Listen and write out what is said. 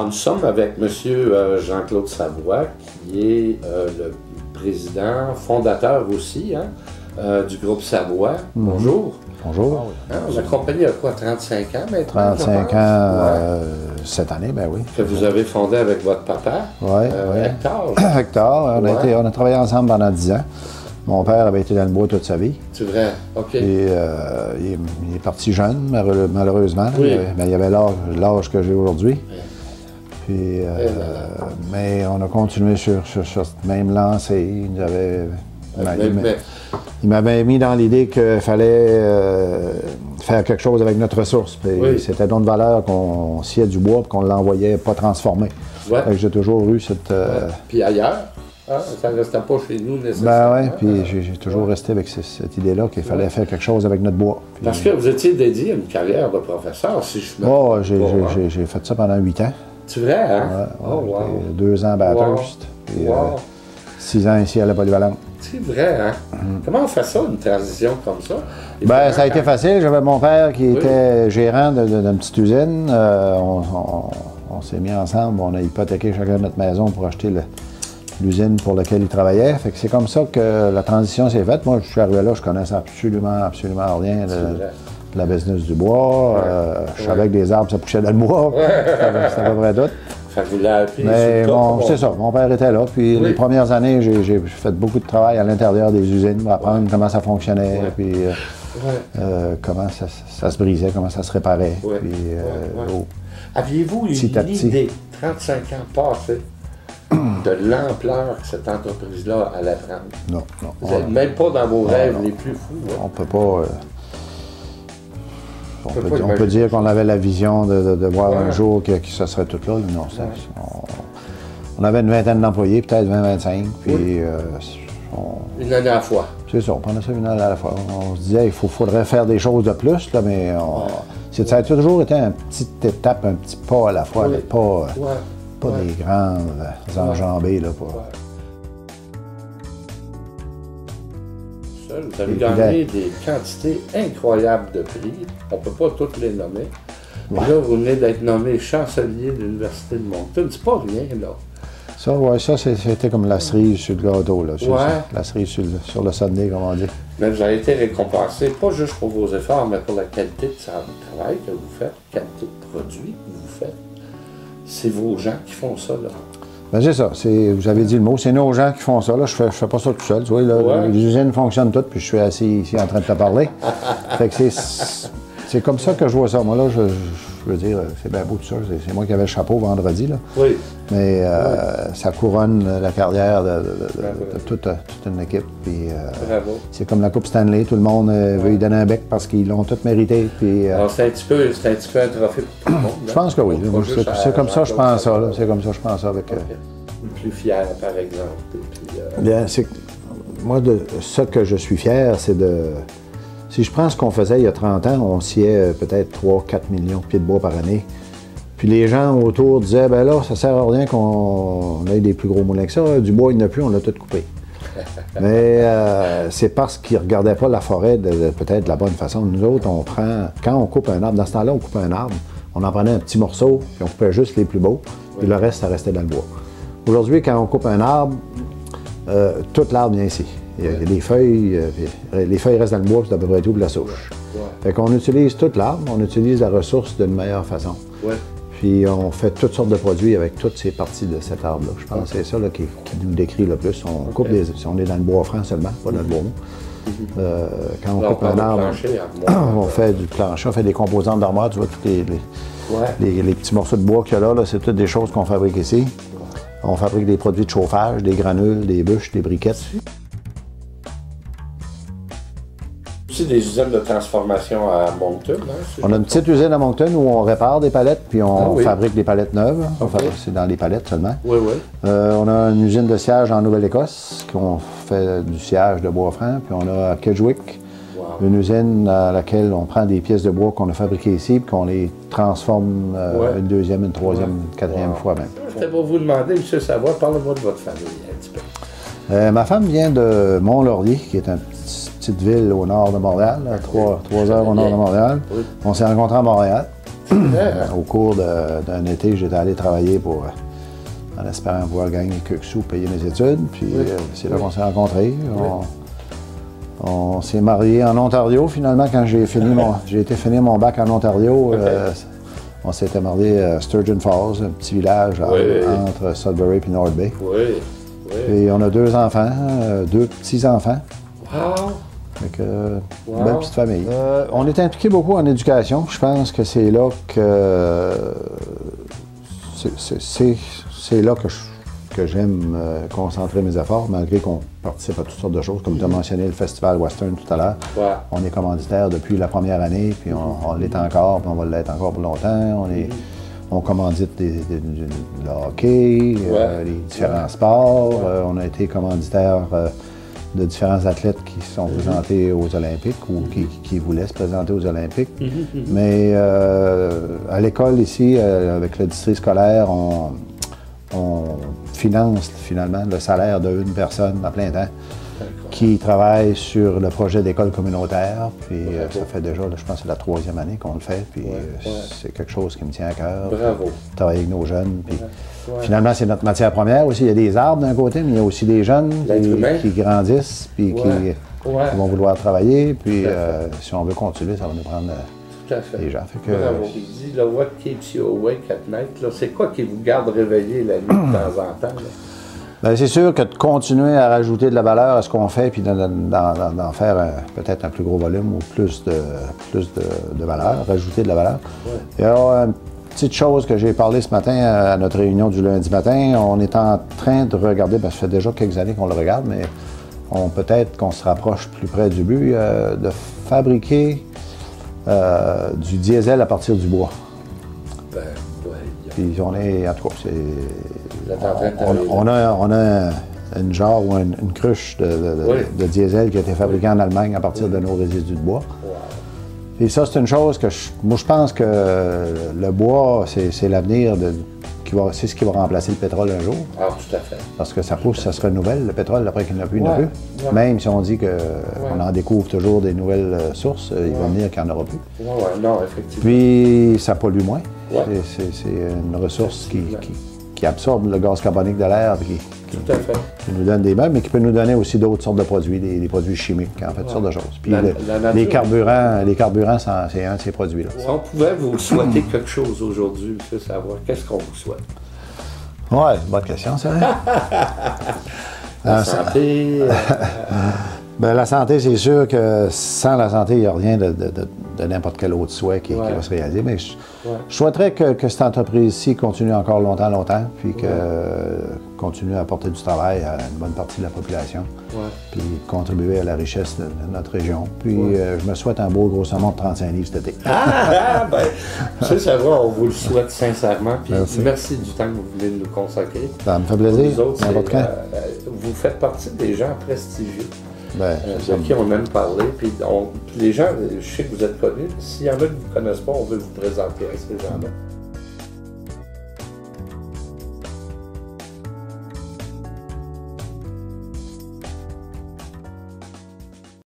nous sommes avec M. Jean-Claude Savoie, qui est le président, fondateur aussi, hein, du groupe Savoie. Bonjour. Bonjour. Hein, la compagnie a quoi, 35 ans maintenant? 35 ans cette année, ben oui. Que vous avez fondé avec votre papa, Hector. Hector, on a travaillé ensemble pendant 10 ans. Mon père avait été dans le bois toute sa vie. C'est vrai, OK. Et il est parti jeune, malheureusement. Oui. Il avait l'âge que j'ai aujourd'hui. Puis, mais on a continué sur cette même lancée. Il m'avait mis dans l'idée qu'il fallait faire quelque chose avec notre ressource. Oui. C'était notre valeur qu'on sciait du bois et qu'on ne l'envoyait pas transformé. Ouais. J'ai toujours eu cette... Puis ailleurs? Ah, ça ne restait pas chez nous nécessairement. Ben oui, puis j'ai toujours resté avec cette idée-là qu'il fallait faire quelque chose avec notre bois. Puis, parce que vous étiez dédié à une carrière de professeur, si je me trompe. J'ai fait ça pendant 8 ans. C'est vrai, hein? Ouais, oh, wow. 2 ans à Bathurst, puis 6 ans ici à la Polyvalente. C'est vrai, hein? Comment on fait ça, une transition comme ça? Ben, ça a été facile. J'avais mon père qui était gérant d'une petite usine. On s'est mis ensemble, on a hypothéqué chacun notre maison pour acheter l'usine pour laquelle il travaillait. Fait que c'est comme ça que la transition s'est faite. Moi, je suis arrivé là, je connaissais absolument rien de la business du bois. Je savais que des arbres, ça poussait dans le bois. C'était à peu près tout. Fait que vous l'avez appris. Mais bon, c'est ça, mon père était là. Puis les premières années, j'ai fait beaucoup de travail à l'intérieur des usines pour apprendre comment ça fonctionnait, puis comment ça se brisait, comment ça se réparait. Aviez-vous une idée, 35 ans passés, de l'ampleur que cette entreprise-là allait prendre? Non. Vous n'êtes même pas dans vos rêves les plus fous. Hein? On peut pas... On peut dire qu'on avait la vision de voir un jour que ça serait tout là. Non, on avait une vingtaine d'employés, peut-être 20-25. Puis, une année à la fois. C'est ça, on prenait ça une année à la fois. On se disait, il faudrait faire des choses de plus, là, mais ça a toujours été une petite étape, un petit pas à la fois, mais pas des grandes enjambées. Là, Vous avez gagné des quantités incroyables de prix. On ne peut pas toutes les nommer. Ouais. Là, vous venez d'être nommé chancelier de l'Université de Moncton. C'est pas rien, là. Ça, c'était comme la cerise sur le gâteau, là. La cerise sur le sundae, comme on dit. Mais vous avez été récompensé, pas juste pour vos efforts, mais pour la qualité de travail que vous faites, la qualité de produit que vous faites. C'est vos gens qui font ça, là. Ben c'est ça, vous avez dit le mot, c'est nos gens qui font ça, là. Je fais pas ça tout seul, tu vois, là, les usines fonctionnent toutes, puis je suis assis ici en train de te parler. Fait que c'est comme ça que je vois ça. Moi, là, je veux dire, c'est bien beau tout ça, c'est moi qui avais le chapeau vendredi, là. Oui. Mais ça couronne la carrière de toute une équipe, puis c'est comme la Coupe Stanley, tout le monde veut y donner un bec parce qu'ils l'ont tout mérité, puis... Alors, c'est un petit peu un trophée pour tout le monde. Je pense que oui, c'est comme ça je pense ça, là. C'est comme ça je pense ça avec... Plus fier, par exemple. Bien, moi, ce que je suis fier, c'est de... Si je prends ce qu'on faisait il y a 30 ans, on sciait peut-être 3-4 millions de pieds de bois par année. Puis les gens autour disaient, ben là, ça sert à rien qu'on ait des plus gros moulins que ça. Du bois, il n'y en a plus, on l'a tout coupé. Mais c'est parce qu'ils ne regardaient pas la forêt peut-être de la bonne façon. Nous autres, quand on coupe un arbre, dans ce temps-là, on coupait un arbre, on en prenait un petit morceau, puis on coupait juste les plus beaux, puis le reste, ça restait dans le bois. Aujourd'hui, quand on coupe un arbre, tout l'arbre vient ici. Il y a les feuilles restent dans le bois, c'est à peu près tout pour la souche. Fait qu'on utilise toute l'arbre, on utilise la ressource d'une meilleure façon. Puis on fait toutes sortes de produits avec toutes ces parties de cet arbre-là. Je pense que c'est ça là, qui nous décrit le plus. On coupe on est dans le bois franc seulement, pas dans le bois mou. Quand on coupe un arbre, on fait du plancher, on fait des composantes d'armoire, tu vois, tous les petits morceaux de bois qu'il y a là, c'est toutes des choses qu'on fabrique ici. On fabrique des produits de chauffage, des granules, des bûches, des briquettes. Des usines de transformation à Moncton. Hein, on a une petite usine à Moncton où on répare des palettes puis on fabrique des palettes neuves. C'est dans les palettes seulement. On a une usine de sciage en Nouvelle-Écosse qu'on fait du sciage de bois franc. Puis on a à Kedgewick, une usine à laquelle on prend des pièces de bois qu'on a fabriquées ici puis qu'on les transforme une deuxième, une troisième, une quatrième fois même. C'était pour vous demander, M. Savoie, parlez-moi de votre famille un petit peu. Ma femme vient de Mont-Laurier, qui est une petite ville au nord de Montréal, 3 heures au nord de Montréal. On s'est rencontrés à Montréal. Au cours d'un été, j'étais allé travailler en espérant pouvoir gagner quelques sous, payer mes études. Puis c'est là qu'on s'est rencontrés. On s'est mariés en Ontario, finalement, quand j'ai été finir mon bac en Ontario. On s'était mariés à Sturgeon Falls, un petit village entre Sudbury et North Bay. Et on a 2 enfants, 2 petits-enfants. Wow! Donc, une belle petite famille. On est impliqué beaucoup en éducation. Je pense que c'est là que c'est là que j'aime concentrer mes efforts, malgré qu'on participe à toutes sortes de choses, comme tu as mentionné le Festival Western tout à l'heure. On est commanditaire depuis la première année, puis on l'est encore, puis on va l'être encore pour longtemps. On commandite le hockey, les différents sports. On a été commanditaire de différents athlètes qui se sont présentés aux Olympiques ou qui voulaient se présenter aux Olympiques. Mais à l'école ici, avec le district scolaire, on finance finalement le salaire d'une personne à plein temps qui travaille sur le projet d'école communautaire. Puis ça fait déjà, je pense que c'est la 3e année qu'on le fait. Puis c'est quelque chose qui me tient à cœur. Bravo. Travailler avec nos jeunes. Puis finalement, c'est notre matière première aussi. Il y a des arbres d'un côté, mais il y a aussi des jeunes qui grandissent puis qui vont vouloir travailler. Puis si on veut continuer, ça va nous prendre des gens. Fait que, bravo. Il dit, là, what keeps you awake at night? C'est quoi qui vous garde réveillé la nuit de temps en temps? Bien, c'est sûr que de continuer à rajouter de la valeur à ce qu'on fait, puis d'en faire peut-être un plus gros volume ou plus de valeur, rajouter de la valeur. Il y a une petite chose que j'ai parlé ce matin à notre réunion du lundi matin. On est en train de regarder, parce que ça fait déjà quelques années qu'on le regarde, mais peut-être qu'on se rapproche plus près du but, de fabriquer du diesel à partir du bois. Puis on est, en tout cas, on a une genre ou une cruche de diesel qui a été fabriquée en Allemagne à partir de nos résidus de bois. Et ça, c'est une chose que moi, je pense que le bois, c'est l'avenir, c'est ce qui va remplacer le pétrole un jour. Ah, tout à fait. Parce que ça pousse, ça se renouvelle. Le pétrole, après qu'il n'y en a plus, il n'y en a plus. Même si on dit qu'on en découvre toujours des nouvelles sources, il va venir qu'il n'y en aura plus. Non, effectivement. Puis, ça pollue moins. C'est une ressource qui absorbe le gaz carbonique de l'air et qui nous donne des meubles, mais qui peut nous donner aussi d'autres sortes de produits, des produits chimiques, en fait, toutes sortes de choses. Puis les carburants, c'est un de ces produits-là. Si on pouvait vous souhaiter quelque chose aujourd'hui, M. Savoie, qu'est-ce qu'on vous souhaite? Oui, bonne question, c'est vrai. La santé. Bien, la santé, c'est sûr que sans la santé, il n'y a rien de n'importe quel autre souhait qui va se réaliser. Mais je souhaiterais que cette entreprise-ci continue encore longtemps, puis que continue à apporter du travail à une bonne partie de la population, puis contribuer à la richesse de notre région. Puis je me souhaite un beau gros saumon de 35 livres cet été. M. Savoie, on vous le souhaite sincèrement. Puis merci du temps que vous venez de nous consacrer. Ça me fait plaisir. Vous faites partie des gens prestigieux. De qui on aime parler. Puis les gens, je sais que vous êtes connus. S'il y en a qui ne vous connaissent pas, on veut vous présenter à ces gens-là.